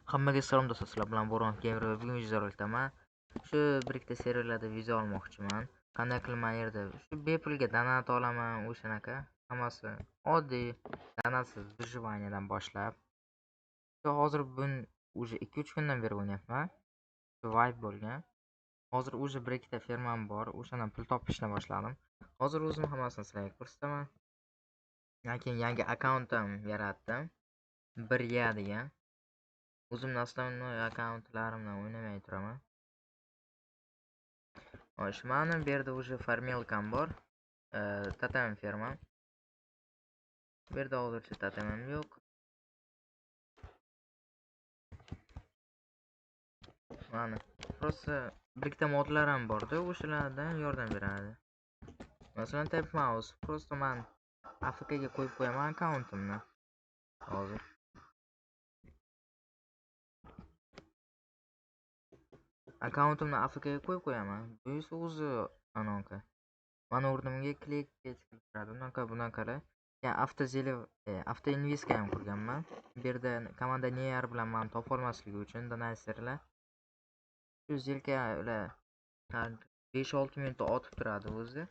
Hammaga salom do'stlar, sizlar bilan Bo'ron Gamerda bugun video olitaman. Shu bir ikkita seriallarda video olmoqchiman. Qanday qilib yerda shu bepulga donat olaman, o'shanaqa. Hammasi oddiy, donatsiz выживаниеdan boshlab. Shu hozir bun уже 2-3 kundan beri o'ynayapman. Shu vibe bo'lgan. Hozir уже bir ikkita fermam bor, o'shadan pul topishni boshladim. Hozir o'zim hammasini sizlarga ko'rsataman. Lekin yangi akkauntim yaratdim. 1ya degan. O'zimning основной akkauntlarimdan o'ynamay turaman. Xo'sh, mana bu yerda уже farmelkam bor. Totem fermam. Bu yerda hozircha totemim yo'q. Mana просто bir ikkita modlar ham bor-da, o'shalardan yordam beradi. Masalan, Type Mouse. Просто men AFK ga qo'yib qo'yaman akkauntimni. Hozir akkauntimni AFK ga qo'yib qo'yaman. Bu esa o'zi anaqa. Mana o'rnimga klik qiladi. Bunaqalar. Ya avtoinvestga ham qurganman. Bu yerda komanda Near bilan meni topa olmasligi uchun donatsiyalar. Shu zilka ular 5-6 minutda otib turadi o'zi.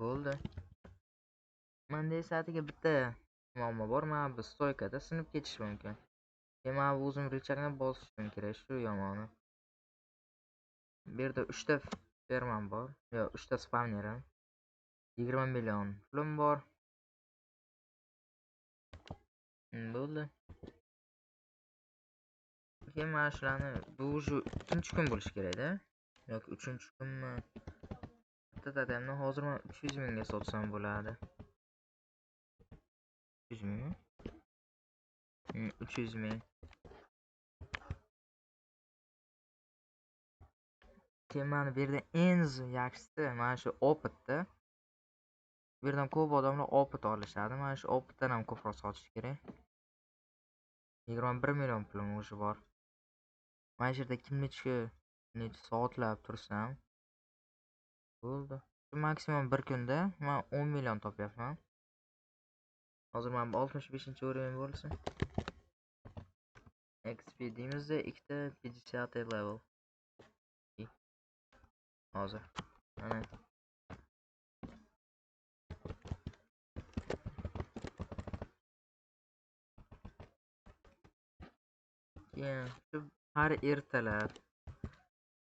Bo'ldi. Menda esa atigi bitta muammo bor. Mana bu stoykada sinib ketish mumkin. Men o'zim richarni bosishim kerak, shu yomoni. Bu yerda 3 ta fermam bor. Yo, 3 ta spawnerim. 20 million pulim bor. Bo'ldi. Keyin mana shularni bu уже 2-kun bo'lishi kerak-da. Yoki 3-kunmi? Bitta totemni hozir men 300 mingga sotsam bo'ladi. 300 mingmi? 300 ming. Keyin mana bu yerda eng yaxshisi mana shu opitda. Bu yerdan ko'p odamlar opit olishadi. Mana shu opitdan ham ko'proq sotish kerak. 21 million pulim o'zi bor. Mana shu yerda kimnichi soatlab tursam bo'ldi. Maksimum bir kunda men 10 million topyapman. Hozir men 65-o'rin bo'lsin. XP deymizda 2 ta 50 level. Hozir. Mana keyin shu har ertalab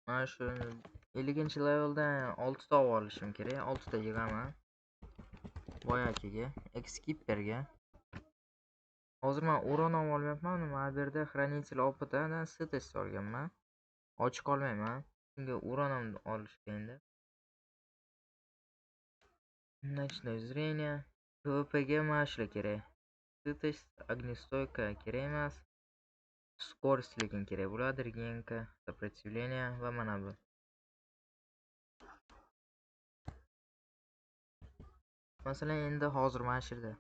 mana shu 50-leveldan 6 ta olishim kerak. 6 ta yig'aman. Boyakiga, Skipperga. Hozir men o'ron olyapman. Mana bu yerda хранитель опытdan sitest olganman. Ochiq olmayman. Chunki o'ron ham olish qiyin-da. Ночное зрение. PvPga mana shular kerak. Sitest, огнестойка kerak emas. Скорость lekin kerak bo'ladi. Регенка, сопротивление va mana bu. Masalan, endi hozir mana shu yerda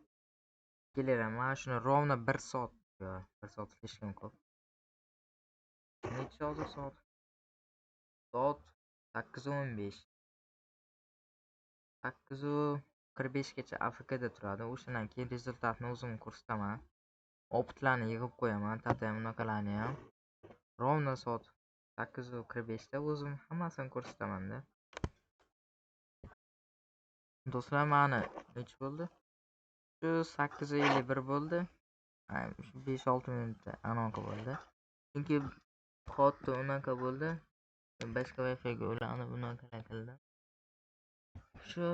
kelaman. Mana shuni ровно 1 soat. Yo, 1 soat hech kim ko'p. Necha hozir soat? Soat 8:15. 8:45 gacha AFKda turadi. O'shandan keyin rezultatni o'zim ko'rsataman. Opitlarni yig'ib qo'yaman, totem bunaqalarni ham. Ровно soat 8:45 da o'zim hammasini ko'rsataman-da. Do'stlar, mana nech bo'ldi? Shu 8:51 bo'ldi. 5-6 minutda anaqa bo'ldi. Chunki xotda unaqa bo'ldi. Boshqa Wi-Fi ga ulanib unaqa qildim. Shu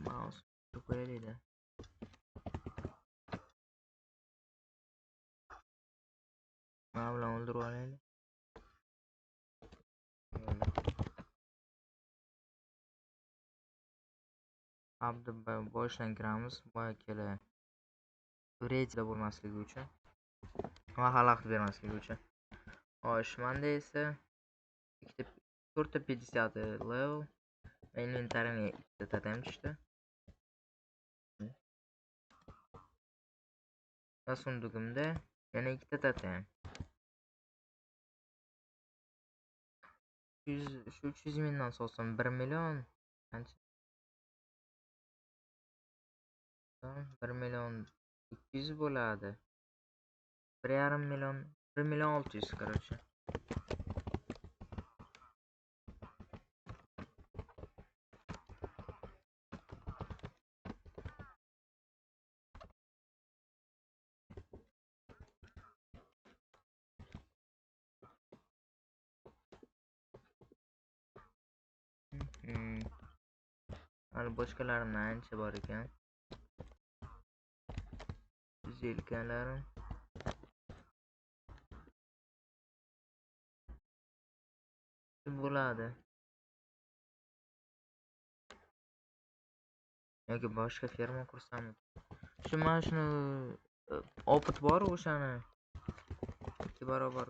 mouse qo'yaylik-da. Mana bilan o'ldirib olaylik. Abdi boshdan kiramiz. Boya kela. Rejda bo'lmasligi uchun va xalaqit bermasligi uchun. Xo'sh, menda esa 4 ta 50 level va inventarimga 2 ta totem tushdi. Va sundugimda yana 2 ta totem. Shu 300 mingdan so'sam 1 million qancha? 1 million 200 bo'ladi. 1,5 million, 1,600,000 короче. Hali boshqalarimdan ancha bor ekan. Yelkanlarim. Bo'ladi. Yoki boshqa ferma qursam. Shu mana shuni opit bor o'shani 2 barobar.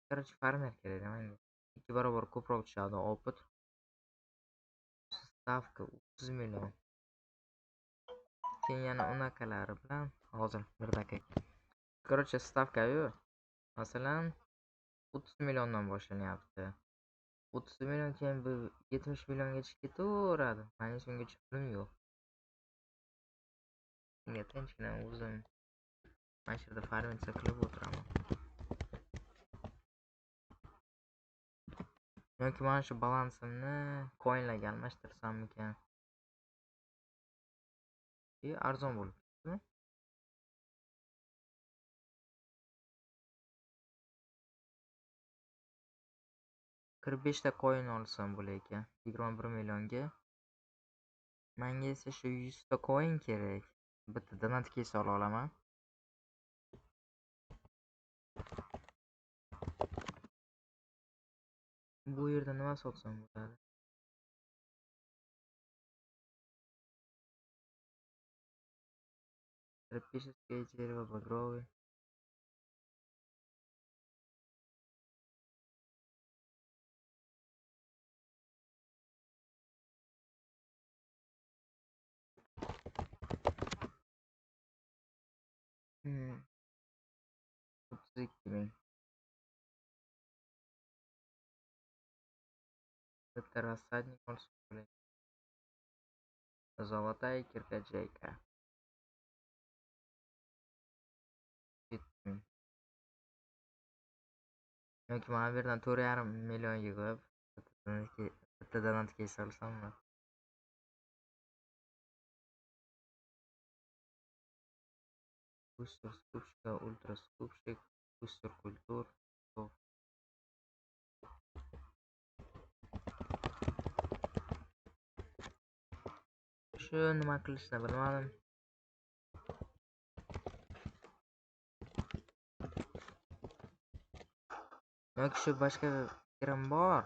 Короче, farmer kerak menga. 2 barobar ko'proq tushadi opit. Stavka 30 million. Keyin yana unaqalari bilan hozir bir daqiqa. Короче, stavka-yu masalan 30 milliondan boshlanyapti. 30 million keyin bu 70 milliongacha ketaveradi. Meni shungacha pulim yo'q. Shunga tinchgina o'zim mana shu yerda farming qilib o'tiraman. Yoki mana shu balansimni coinlarga almashtirsammikan? Arzon bo'libdi. 45 ta coin olsam bo'lar ekan 21 millionga. Menga esa shu 100 ta coin kerak. Bitta donat case ola olaman. Bu yerda nima sotsam bo'ladi? Тропическое дерево, багровый. Hmm. 32 ming. Bitta рассадник olsam bo'ladi. Золотая кирка-джейка. 7 ming. Yoki mana bu yerdan 4,5 million yig'ib bitta donat case olsammi? Бустер, скупщика, ультра скупщик, бустер культур. Shu nima qilishni bilmadim. Yoki shu boshqa fikrim bor.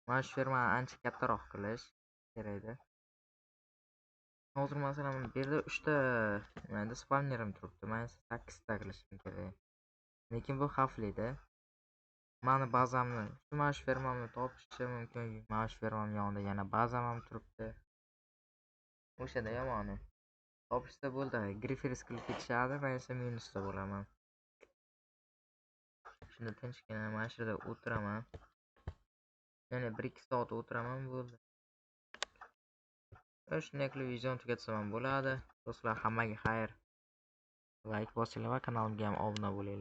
Mana shu firmani ancha kattaroq qilish kerakda. Hozir masalan bu yerda 3 ta nimada spawnerim turibdi. Men 8 ta qilishim kerak. Lekin bu xavfli-da. Mani bazamni, mana shu firmamni topishim mumkin. Mana shu firmam yonida yana bazam ham turibdi. O'shada yomoni. Topishsa bo'ldi. Griferis qilib ketishadi, men esa minusda bo'laman. Shunda tinchgina mana shu yerda o'tiraman. Yana 1-2 soat o'tiraman bo'ldi. Shunday qilib videoni tugatsam ham bo'ladi. Do'stlar, hammaga xayr. Like bosinglar va kanalimga ham obuna bo'linglar.